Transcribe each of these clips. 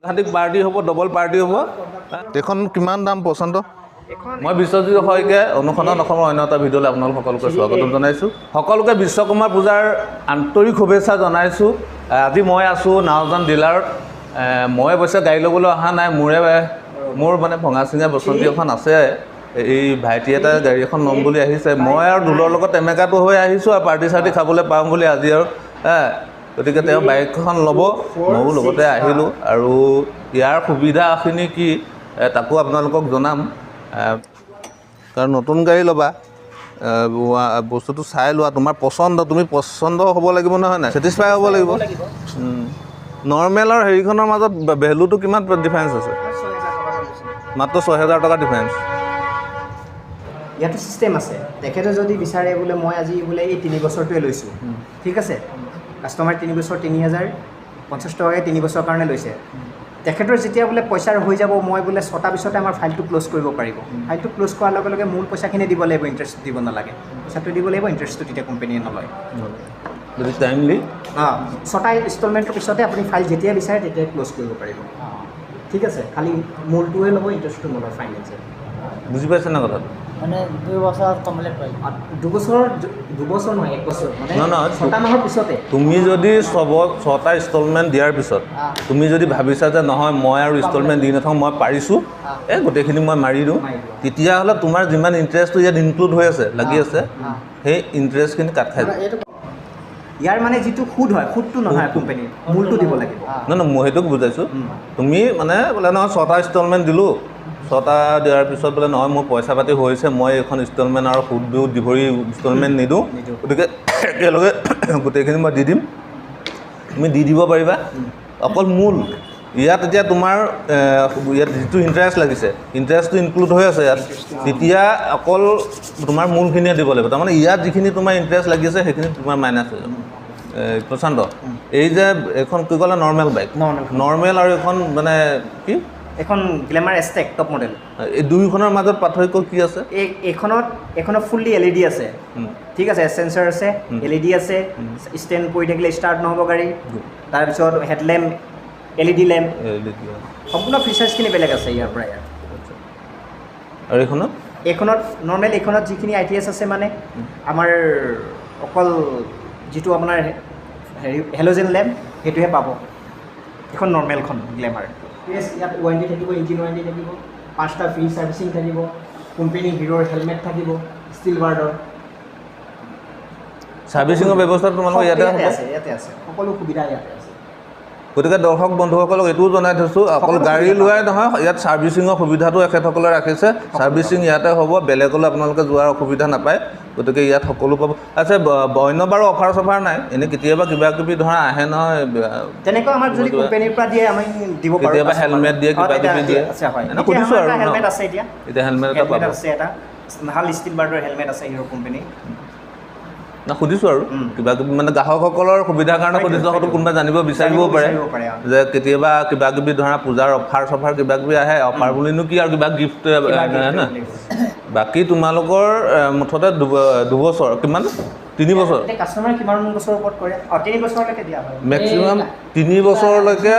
সাংঘাতিক পাৰ্টি হ'ব, double party হ'ব। এইখন কিমান দাম পচন্দ? মই বিশ্বজিৎ শইকীয়া, অনুসন্ধান অসমৰ অন্য এটা ভিডিঅ'লৈ আপোনালোক সকলোকে স্বাগতম জনাইছোঁ। সকলোকে বিশ্বকৰ্মা পূজাৰ আন্তৰিক শুভেচ্ছা জনাইছোঁ। আজি মই আছোঁ নাওজান ডিলাৰত। মই অৱশ্যে গাড়ী ল'বলৈ অহা নাই, মোৰ মানে ভঙা চিঙা বসন্তী এখন আছে। এই ভাইটি এটা গাড়ী এখন ল'ম বুলি আহিছে। মই আৰু ঢোলৰ লগত টেমেকাটো হৈ আহিছোঁ আৰু পাৰ্টি চাৰ্টি খাবলৈ পাম বুলি আজি আৰু গতিকে তেওঁ বাইকখন ল'ব, ময়ো লগতে আহিলোঁ। আৰু ইয়াৰ সুবিধাখিনি কি তাকো আপোনালোকক জনাম। কাৰণ নতুন গাড়ী ল'বা, বস্তুটো চাই লোৱা, তোমাৰ পচন্দ, তুমি পচন্দ হ'ব লাগিব নহয় নাই, ছেটিছফাই হ'ব লাগিব। নৰ্মেল আৰু হেৰিখনৰ মাজত ভেলুটো কিমান ডিফাৰেঞ্চ আছে? মাত্ৰ ৬,০০০ টকা ডিফাৰেঞ্চ। ইয়াতো ছিষ্টেম আছে। তেখেতে যদি বিচাৰে বোলে মই আজি বোলে এই ৩ বছৰটোৱে লৈছোঁ, ঠিক আছে, কাষ্টমাৰ ৩ বছৰ ৩,০৫০ টকাকৈ 3 বছৰৰ কাৰণে লৈছে। তেখেতৰ যেতিয়া বোলে পইচাৰ হৈ যাব, মই বোলে 6টা পিছতে আমাৰ ফাইলটো ক্ল'জ কৰিব পাৰিব। ফাইলটো ক্ল'জ কৰাৰ লগে লগে মূল পইচাখিনি দিব লাগিব, ইণ্টাৰেষ্ট দিব নালাগে। পইচাটো দিব লাগিব, ইণ্টাৰেষ্টটো তেতিয়া কোম্পানীয়ে নলয়। যদি টাইমলি 6টা ইনষ্টলমেণ্টৰ পিছতে আপুনি ফাইল যেতিয়া বিচাৰে তেতিয়াই ক্ল'জ কৰিব পাৰিব। ঠিক আছে, খালি মূলটোৱে ল'ব, ইণ্টাৰেষ্টটো নলয় ফাইনেন্সে। বুজি পাইছে না কথাটো? মানে 2 বছৰ কমপ্লিট পাই। 2 বছৰ নহয়, 1 বছৰ, মানে 6টা মাহৰ পিছতে। তুমি যদি 6টা ইনষ্টলমেণ্ট দিয়াৰ পিছত তুমি যদি ভাবিছা যে নহয় মই আৰু ইনষ্টলমেণ্ট দি নাথাকোঁ, মই পাৰিছোঁ, গোটেইখিনি মই মাৰি দিওঁ, তেতিয়াহ'লে তোমাৰ যিমান ইণ্টাৰেষ্টটো ইয়াত ইনক্লুড হৈ আছে, লাগি আছে, সেই ইণ্টাৰেষ্টখিনি কাট খাই যায়। ইয়াৰ মানে যিটো সুদ হয়, সুদটো নহয় কোম্পানীৰ, মূলটো দিব লাগিব। নহয় মই সেইটোক বুজাইছোঁ। তুমি মানে বোলে নহয় 6টা ইনষ্টলমেণ্ট দিলোঁ, 6টা দিয়াৰ পিছত বোলে নহয় মোৰ পইচা পাতি হৈছে, মই এইখন ইনষ্টলমেণ্ট আৰু সুদ বিহুত দিভৰি ইনষ্টলমেণ্ট নিদিওঁ, গতিকে একেলগে গোটেইখিনি মই দি দিম। তুমি দি দিব পাৰিবা, অকল মূল। ইয়াত এতিয়া তোমাৰ ইয়াত যিটো ইণ্টাৰেষ্ট লাগিছে, ইণ্টাৰেষ্টটো ইনক্লুড হৈ আছে ইয়াত, তেতিয়া অকল তোমাৰ মূলখিনিয়ে দিব লাগিব। তাৰমানে ইয়াত যিখিনি তোমাৰ ইণ্টাৰেষ্ট লাগিছে সেইখিনি তোমাৰ মাইনাছ হৈ যাব। প্ৰশান্ত, এই যে এইখন কি ক'লে নৰ্মেল বাইক, নৰ্মেল আৰু এখন মানে কি এখন গ্লেমাৰ এষ্টেক টপ মডেল, এই দুয়োখনৰ মাজত পাৰ্থক্য কি আছে? এইখনত ফুল্লি LED আছে, ঠিক আছে, চেঞ্চাৰ আছে, LED আছে, ষ্টেণ্ড পৰি থাকিলে ষ্টাৰ্ট নহ'ব গাড়ী, তাৰপিছত হেডলেম্প, LED লেম্প, সম্পূৰ্ণ ফিচাৰ্ছখিনি বেলেগ আছে ইয়াৰ পৰা ইয়াৰ। আৰু এইখনত নৰ্মেল, এইখনত যিখিনি ITS আছে মানে আমাৰ অকল যিটো আপোনাৰ হেৰি হেল'জেন লেম্প সেইটোহে পাব। এইখন নৰ্মেলখন গ্লেমাৰ। ইয়াত ৱাৰেণ্টি থাকিব, ইঞ্জিন ৱাৰেণ্টি থাকিব, 5টা ফ্ৰী ছাৰ্ভিচিং থাকিব, কোম্পানী হিৰোৰ হেলমেট থাকিব, ষ্টিল বাৰ্ডৰ ছাৰ্ভিচিঙৰ ব্যৱস্থা তোমালোকৰ ইয়াতে আছে, সকলো সুবিধা ইয়াতে আছে। গতিকে দৰ্শক বন্ধুসকলক এইটোও জনাই থৈছোঁ, অকল গাড়ী লোৱাই নহয়, ইয়াত ছাৰ্ভিচিঙৰ সুবিধাটো এখেতসকলে ৰাখিছে। ছাৰ্ভিচিং ইয়াতে হ'ব, বেলেগলৈ আপোনালোকে যোৱাৰ অসুবিধা নাপায়। গতিকে ইয়াত সকলো পাব। আচ্ছা, অন্য বাৰু অফাৰ চফাৰ নাই? এনেই কেতিয়াবা কিবা কিবি ধৰা আহে নহয়, তেনেকুৱা আমাক যদি কোম্পানীৰ পৰা দিয়ে আমি দিব পাৰোঁ। কেতিয়াবা হেলমেট দিয়ে, কিবা কিবি দিয়ে, সুধিছোঁ আৰু হেলমেট আছে এতিয়া হেলমেট এটা পাব আছে, এটা ভাল ষ্টিল বাৰ্ডৰ হেলমেট আছে হিৰো কোম্পানী। না সুধিছোঁ আৰু কিবা কিবি মানে গ্ৰাহকসকলৰ সুবিধাৰ কাৰণে সুধিছোঁ। হয়তো কোনোবাই জানিব বিচাৰিবও পাৰে যে কেতিয়াবা কিবা কিবি ধৰা পূজাৰ অফাৰ চফাৰ কিবা কিবি আহে, অফাৰ বুলিনো কি আৰু কিবা গিফ্ট না। বাকী তোমালোকৰ মুঠতে 2 বছৰ, কিমান 3 বছৰ, কাষ্টমাৰ কিমান বছৰৰ ওপৰত কৰে? 3 বছৰলৈকে দিয়া হয়, মেক্সিমাম 3 বছৰলৈকে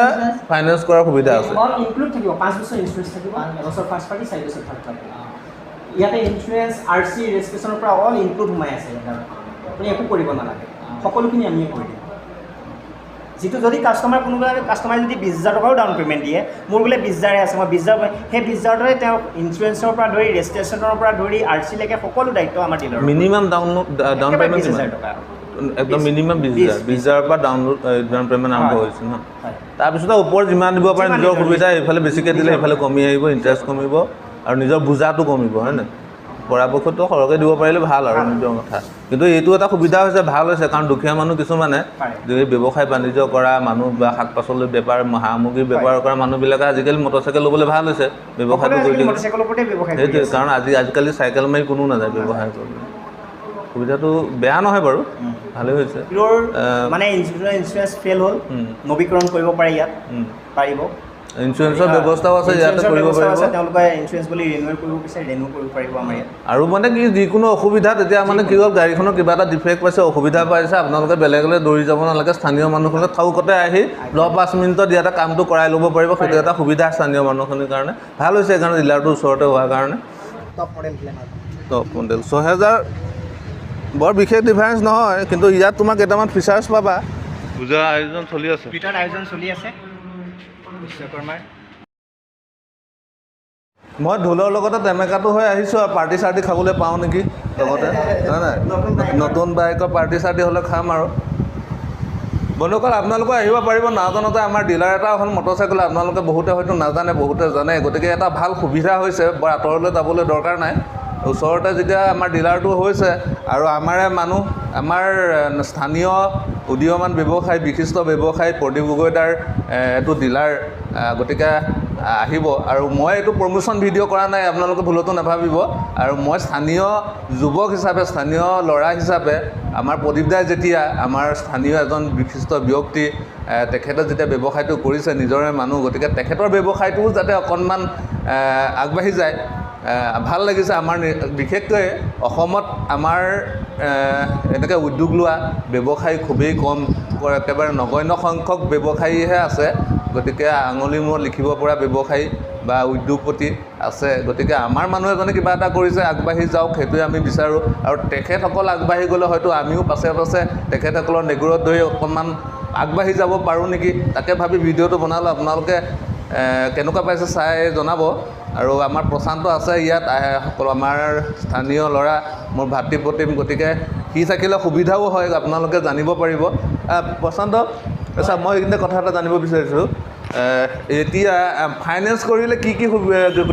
ফাইনেন্স কৰাৰ সুবিধা আছে। অল ইনক্লুড থাকিব, 5 বছৰ ইঞ্চুৰেঞ্চ থাকিব, 1 বছৰ ফাৰ্ষ্ট পাৰ্টি, 4 বছৰ থাৰ্ড পাৰ্টি। ইয়াতে ইঞ্চুৰেঞ্চ, RC, ৰেজিষ্ট্ৰেশ্যনৰ পৰা অল ইনক্লুড সোমাই আছে। আপুনি একো কৰিব নালাগে, সকলোখিনি আমিয়ে কৰি দিম। যিটো যদি কোনোবা কাষ্টমাৰে যদি 20,000 টকাও ডাউন পে'মেণ্ট দিয়ে, মোৰ বোলে 20,000 আছে, মই 20,000, সেই 20,000 তেওঁ ইঞ্চুৰেঞ্চৰ পৰা ধৰি ৰেজিষ্ট্ৰেশ্যনৰ পৰা ধৰি RC লৈকে সকলো দায়িত্ব আমাৰ ডিলাৰৰ। মিনিমাম ডাউন পে'মেণ্ট 20,000 টকা, একদম মিনিমাম 20,000 পৰা ডাউন পে'মেণ্ট আৰম্ভ হৈছে ন। তাৰপিছতে ওপৰত যিমান দিব পাৰে নিজৰ সুবিধা, এইফালে বেছিকৈ দিলে সেইফালে কমি আহিব, ইণ্টাৰেষ্ট কমিব আৰু নিজৰ বোজাটো কমিব, হয় নাই? পৰাপক্ষতো সৰহকৈ দিব পাৰিলে ভাল আৰু নিজৰ কথা। কিন্তু এইটো এটা সুবিধা হৈছে, ভাল হৈছে, কাৰণ দুখীয়া মানুহ কিছুমানে যদি ব্যৱসায় বাণিজ্য কৰা মানুহ বা শাক পাচলিৰ বেপাৰ, সামগ্ৰীৰ বেপাৰ কৰা মানুহবিলাকে আজিকালি মটৰচাইকেল ল'বলৈ ভাল হৈছে ব্যৱসায়টো কৰি দিয়ে। সেইটোৱে, কাৰণ আজিকালি চাইকেল মাৰি কোনো নাযায় ব্যৱসায় কৰিবলৈ। সুবিধাটো বেয়া নহয় বাৰু, ভালেই হৈছে। মানে ইঞ্চুৰেঞ্চ ফেইল হ'ল, নৱীকৰণ কৰিব পাৰে ইয়াত, পাৰিব। ইঞ্চুৰেঞ্চৰ ব্যৱস্থাও আছে ইয়াতে ইঞ্চুৰেঞ্চৰ কৰিব ব্যৱস্থা পাৰিব আছে, তেওঁলোকে ইঞ্চুৰেঞ্চ বুলি ৰিনিউ কৰিব বিচাৰে ৰিনিউ কৰিব পাৰিব আমাৰ ইয়াত। আৰু মানে কি যিকোনো অসুবিধা তেতিয়া মানে কি হ'ল গাড়ীখনৰ কিবা এটা ডিফেক্ট পাইছে অসুবিধা পাইছে আপোনালোকে বেলেগলৈ দৌৰি যাব নালাগে স্থানীয় মানুহখনে থাউকতে আহি 10-5 মিনিটত ইয়াতে কামটো কৰাই ল'ব পাৰিব সেইটো এটা সুবিধা স্থানীয় মানুহখিনিৰ কাৰণে ভাল হৈছে সেইকাৰণে ডিলাৰটো ওচৰতে হোৱাৰ কাৰণে top model glamour top model 6000 বৰ বিশেষ ডিফাৰেঞ্চ নহয় কিন্তু ইয়াত তোমাৰ কেইটামান ফিচাৰ্ছ পাবা পূজা আয়োজন চলি আছে ভিতৰত আয়োজন চলি আছে বিশ্বকৰ্মাৰ। মই ঢোলৰ লগতে টেমেকাটো হৈ আহিছোঁ আৰু পাৰ্টি চাৰ্টি খাবলৈ পাওঁ নেকি লগতে হয় নাই নতুন বাইকৰ পাৰ্টি চাৰ্টি হ'লে খাম আৰু বন্ধুসকল আপোনালোকে আহিব পাৰিব নাজানতে আমাৰ ডিলাৰ এটা হ'ল মটৰচাইকেল আপোনালোকে বহুতে হয়তো নাজানে বহুতে জানে গতিকে এটা ভাল সুবিধা হৈছে বৰ আঁতৰলৈ যাবলৈ দৰকাৰ নাই ওচৰতে যেতিয়া আমাৰ ডিলাৰটো হৈছে আৰু আমাৰে মানুহ আমাৰ স্থানীয় উদীয়মান ব্যৱসায়ী বিশিষ্ট ব্যৱসায়ী প্ৰদীপ গগৈ দাৰ এইটো ডিলাৰ গতিকে আহিব আৰু মই এইটো প্ৰমোশ্যন ভিডিঅ' কৰা নাই আপোনালোকে ভুলতো নাভাবিব আৰু মই স্থানীয় যুৱক হিচাপে স্থানীয় ল'ৰা হিচাপে আমাৰ প্ৰদীপ দাই যেতিয়া আমাৰ স্থানীয় এজন বিশিষ্ট ব্যক্তি তেখেতে যেতিয়া ব্যৱসায়টো কৰিছে নিজৰে মানুহ গতিকে তেখেতৰ ব্যৱসায়টোও যাতে অকণমান আগবাঢ়ি যায় ভাল লাগিছে আমাৰ বিশেষকৈ অসমত আমাৰ এনেকৈ উদ্যোগ লোৱা ব্যৱসায়ী খুবেই কম একেবাৰে নগণ্য সংখ্যক ব্যৱসায়ীহে আছে গতিকে আঙুলি মূৰত লিখিব পৰা ব্যৱসায়ী বা উদ্যোগপতি আছে গতিকে আমাৰ মানুহ এজনে কিবা এটা কৰিছে আগবাঢ়ি যাওক সেইটোৱে আমি বিচাৰোঁ আৰু তেখেতসকল আগবাঢ়ি গ'লে হয়তো আমিও পাছে পাছে তেখেতসকলৰ নেগুৰত ধৰি অকণমান আগবাঢ়ি যাব পাৰোঁ নেকি তাকে ভাবি ভিডিঅ'টো বনালোঁ আপোনালোকে কেনেকুৱা পাইছে চাই জনাব আৰু আমাৰ প্ৰশান্ত আছে ইয়াত সকলো আমাৰ স্থানীয় ল'ৰা মোৰ ভাতৃ প্ৰতিম গতিকে সি থাকিলে সুবিধাও হয় আপোনালোকে জানিব পাৰিব প্ৰশান্ত আচ্ছা মই এইখিনিতে কথা এটা জানিব বিচাৰিছোঁ এতিয়া ফাইনেন্স কৰিলে কি কি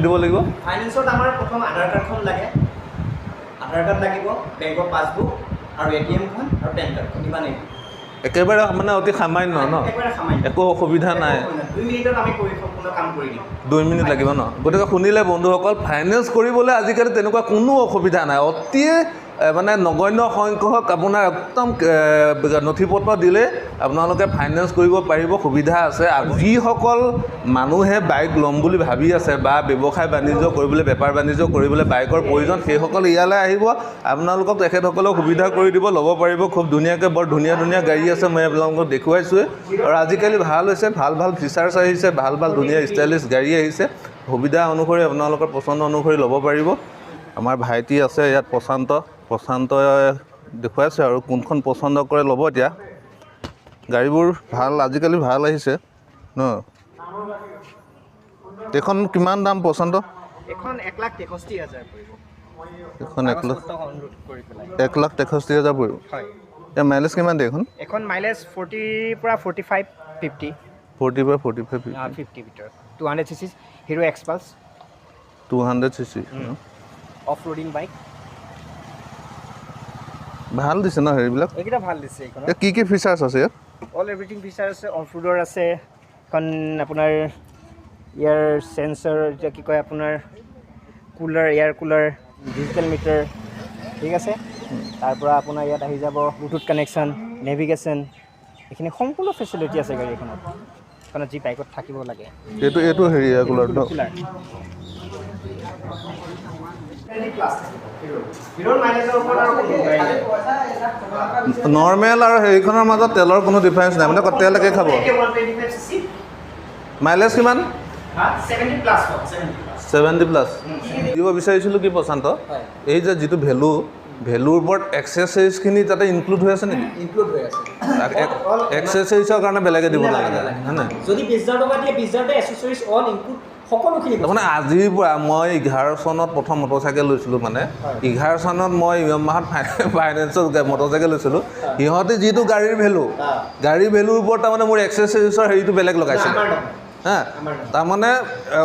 দিব লাগিব ফাইনেন্সত আমাৰ প্ৰথম আধাৰ কাৰ্ডখন লাগে আধাৰ কাৰ্ড লাগিব বেংকৰ পাছবুক আৰু এটিএমখন আৰু পেন কাৰ্ডখন ইমানেই একেবাৰে মানে অতি সামান্য ন একো অসুবিধা নাই 2 মিনিটত আমি কৰি সম্পূৰ্ণ কাম কৰি দিম 2 মিনিট লাগিব ন গতিকে শুনিলে বন্ধুসকল ফাইনেন্স কৰিবলৈ আজিকালি তেনেকুৱা কোনো অসুবিধা নাই অতি মানে নগণ্য সংখ্যক আপোনাৰ একদম নথি পত্ৰ দিলে আপোনালোকে ফাইনেন্স কৰিব পাৰিব সুবিধা আছে আৰু যিসকল মানুহে বাইক ল'ম বুলি ভাবি আছে বা ব্যৱসায় বাণিজ্য কৰিবলৈ বেপাৰ বাণিজ্য কৰিবলৈ বাইকৰ প্ৰয়োজন সেইসকল ইয়ালৈ আহিব আপোনালোকক তেখেতসকলেও সুবিধা কৰি দিব ল'ব পাৰিব খুব ধুনীয়াকৈ বৰ ধুনীয়া ধুনীয়া গাড়ী আছে মই আপোনালোকক দেখুৱাইছোঁৱে আৰু আজিকালি ভাল হৈছে ভাল ভাল ফিচাৰ্ছ আহিছে ভাল ভাল ধুনীয়া ষ্টাইলিছ গাড়ী আহিছে সুবিধা অনুসৰি আপোনালোকৰ পচন্দ অনুসৰি ল'ব পাৰিব আমাৰ ভাইটি আছে ইয়াত প্ৰশান্তই দেখুৱাইছে আৰু কোনখন পচন্দ কৰে ল'ব এতিয়া গাড়ীবোৰ ভাল আজিকালি ভাল আহিছে ন এইখন কিমান দাম প্ৰশান্ত এখন 1,63,000 পৰিব এখন 1,63,000 পৰিব হয় এতিয়া মাইলেজ কিমান দিয়ে এখন মাইলেজ 40 পৰা 45 50 40 পৰা 45 50 ভিতৰত 200 cc hero XPulse 200 cc of roading bike ভাল দিছে ন হেৰিবিলাক এইকেইটা ভাল দিছে এইখন কি কি ফিচাৰ্ছ আছে ইয়াত অল এভৰিথিং ফিচাৰ আছে অফ ৰোডৰ আছে এখন আপোনাৰ ইয়াৰ সেন্সৰ এতিয়া কি কয় আপোনাৰ cooler air cooler digital meter ঠিক আছে তাৰ পৰা আপোনাৰ ইয়াত আহি যাব ব্লুটুথ কানেকশ্যন নেভিগেশ্যন এইখিনি সম্পূৰ্ণ ফেচিলিটি আছে গাড়ীখনত কাৰণ যি বাইকত থাকিব লাগে এইটো হেৰি কুলাৰটো নৰ্মেল আৰু হেৰিখনৰ মাজত তেলৰ কোনো ডিফাৰেঞ্চ নাই মানে তেল একে খাব মাইলেজ কিমান 70+ দিব বিচাৰিছিলোঁ কি প্ৰশান্ত এই যে যিটো ভেলুৰ ওপৰত এক্সেছৰিজখিনি তাতে ইনক্লুড হৈ আছে নেকি ইনক্লুড হৈ আছে এক্সেছৰিজৰ কাৰণে বেলেগে দিব নালাগে হয় নাই যদি 20,000 টকা দিয়ে 20,000 এক্সেছৰিজ অল ইনক্লুড সকলোখিনি তাৰমানে আজিৰ পৰা মই 11 চনত প্ৰথম মটৰচাইকেল লৈছিলোঁ মানে 11 চনত মই মাহত ফাইনেন্সত মটৰচাইকেল লৈছিলোঁ সিহঁতে যিটো গাড়ীৰ ভেলুৰ ওপৰত তাৰমানে মোৰ এক্সেছৰিজৰ হেৰিটো বেলেগ লগাইছে হা তাৰমানে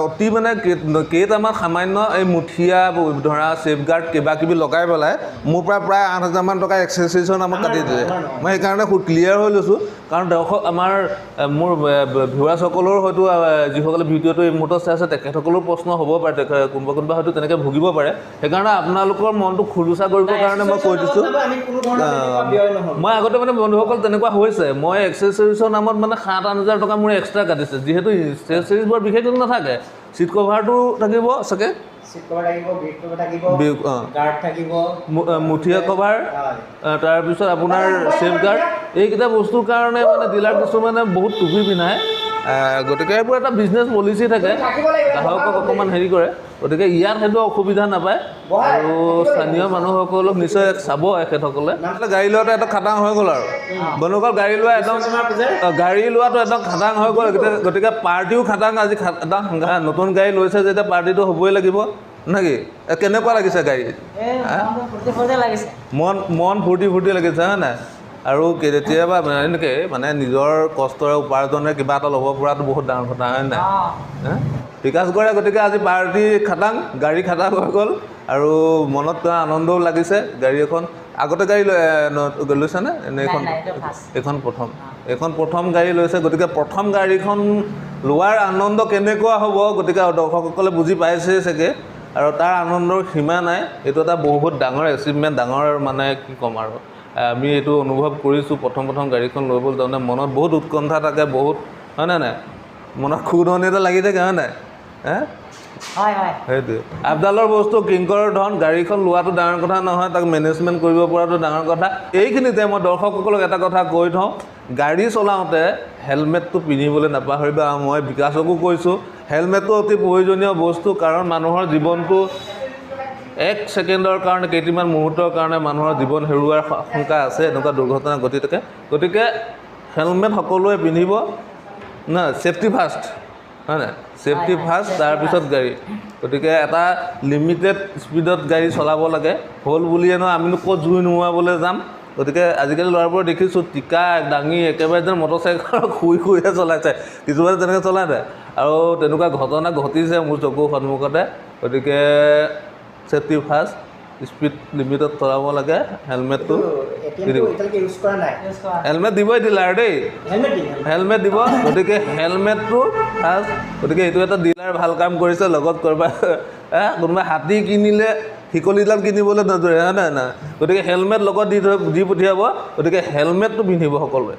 অতি মানে কেইটামান সামান্য এই মুঠিয়া ধৰা ছেফগাৰ্ড কিবা কিবি লগাই পেলাই মোৰ পৰা প্ৰায় 8,000 মান টকা এক্সেছৰিজৰ নামত কাটি দিলে মই সেইকাৰণে খুব ক্লিয়াৰ হৈ লৈছোঁ কাৰণ দৰ্শক আমাৰ মোৰ ভিউৱাৰ্ছসকলৰ হয়তো যিসকলে ভিডিঅ'টো এই মুহূৰ্তত চাই আছে তেখেতসকলৰ প্ৰশ্ন হ'ব পাৰে কোনোবা হয়তো তেনেকৈ ভুগিব পাৰে সেইকাৰণে আপোনালোকৰ মনটো খোলোচা কৰিবৰ কাৰণে মই কৈ দিছোঁ মই আগতে মানে বন্ধুসকল তেনেকুৱা হৈছে মই এক্সেছৰিজৰ নামত মানে 7-8 হাজাৰ টকা মোৰ এক্সট্ৰা কাটিছে যিহেতু চিৰিজ বৰ বিশেষ একো নাথাকে ছিট কভাৰটো থাকিব চাগে চিট কভাৰ থাকিব ব্ৰেক কভাৰ থাকিব গাৰ্ড থাকিব মুঠিয়া কভাৰ তাৰপিছত আপোনাৰ ছেফ গাৰ্ড এইকেইটা বস্তুৰ কাৰণে মানে ডিলাৰ কিছুমানে বহুত টুপি পিন্ধায় গতিকে এইবোৰ এটা বিজনেছ পলিচি থাকে গ্ৰাহকক অকণমান হেৰি কৰে গতিকে ইয়াত সেইটো অসুবিধা নাপায় আৰু স্থানীয় মানুহসকলক নিশ্চয় চাব এখেতসকলে গাড়ী লোৱাটো এটা খাটাং হৈ গ'ল আৰু বন্ধুসকল গাড়ী লোৱা একদম গাড়ী লোৱাটো একদম খাটাং হৈ গ'ল গতিকে পাৰ্টিও খাটাং আজি খাটাং নতুন গাড়ী লৈছে যেতিয়া পাৰ্টিটো হ'বই লাগিব নেকি কেনেকুৱা লাগিছে গাড়ী লাগিছে মন ফূৰ্তি লাগিছে হয় নাই আৰু কেতিয়াবা এনেকৈ মানে নিজৰ কষ্টৰে উপাৰ্জনে কিবা এটা ল'ব পৰাটো বহুত ডাঙৰ কথা হয় নাই বিকাশ কৰে গতিকে আজি পাৰ্টি খাটাং গাড়ী খাটাং হৈ গ'ল আৰু মনত আনন্দও লাগিছে গাড়ী এখন আগতে গাড়ী লৈছেনে এনে এইখন প্ৰথম গাড়ী লৈছে গতিকে প্ৰথম গাড়ীখন লোৱাৰ আনন্দ কেনেকুৱা হ'ব গতিকে দৰ্শকসকলে বুজি পাইছেই চাগে আৰু তাৰ আনন্দৰ সীমা নাই এইটো এটা বহুত ডাঙৰ এচিভমেণ্ট ডাঙৰ মানে কি ক'ম আৰু আমি এইটো অনুভৱ কৰিছোঁ প্ৰথম গাড়ীখন লৈ গ'ল তাৰমানে মনত বহুত উৎকণ্ঠা থাকে বহুত হয় নাই মনত খুদনি এটা লাগি থাকে হয় নাই সেইটোৱে আবদালৰ বস্তু কিংকৰৰ ধন গাড়ীখন লোৱাটো ডাঙৰ কথা নহয় তাক মেনেজমেণ্ট কৰিব পৰাটো ডাঙৰ কথা এইখিনিতে মই দৰ্শকসকলক এটা কথা কৈ থওঁ গাড়ী চলাওঁতে হেলমেটটো পিন্ধিবলৈ নাপাহৰিবা মই বিকাশকো কৈছোঁ হেলমেটটো অতি প্ৰয়োজনীয় বস্তু কাৰণ মানুহৰ জীৱনটো এক ছেকেণ্ডৰ কাৰণে কেইটিমান মুহূৰ্তৰ কাৰণে মানুহৰ জীৱন হেৰুৱাৰ আশংকা আছে এনেকুৱা দুৰ্ঘটনা ঘটি থাকে গতিকে হেলমেট সকলোৱে পিন্ধিব না ছেফটি ফাৰ্ষ্ট হয় নাই ছেফটি ফাৰ্ষ্ট তাৰপিছত গাড়ী গতিকে এটা লিমিটেড স্পীডত গাড়ী চলাব লাগে হ'ল বুলিয়েনো আমিনো ক'ত জুই নুমুৱাবলৈ যাম গতিকে আজিকালি ল'ৰাবোৰে দেখিছোঁ টিকা দাঙি একেবাৰে যেন মটৰচাইকেল শুইহে চলাইছে কিছুমানে তেনেকৈ চলাই যায় আৰু তেনেকুৱা ঘটনা ঘটিছে মোৰ চকুৰ সন্মুখতে গতিকে ছেফটি ফাৰ্ষ্ট স্পীড লিমিটত চলাব লাগে হেলমেটটো হেলমেট দিবই ডিলাৰ দেই হেলমেট দিব গতিকে হেলমেটটো ফাৰ্ষ্ট গতিকে এইটো এটা ডিলাৰ ভাল কাম কৰিছে লগত কোনোবাই হাতী কিনিলে শিকলিডাল কিনিবলৈ নধৰে হয় নাই গতিকে হেলমেট লগত দি পঠিয়াব গতিকে হেলমেটটো পিন্ধিব সকলোৱে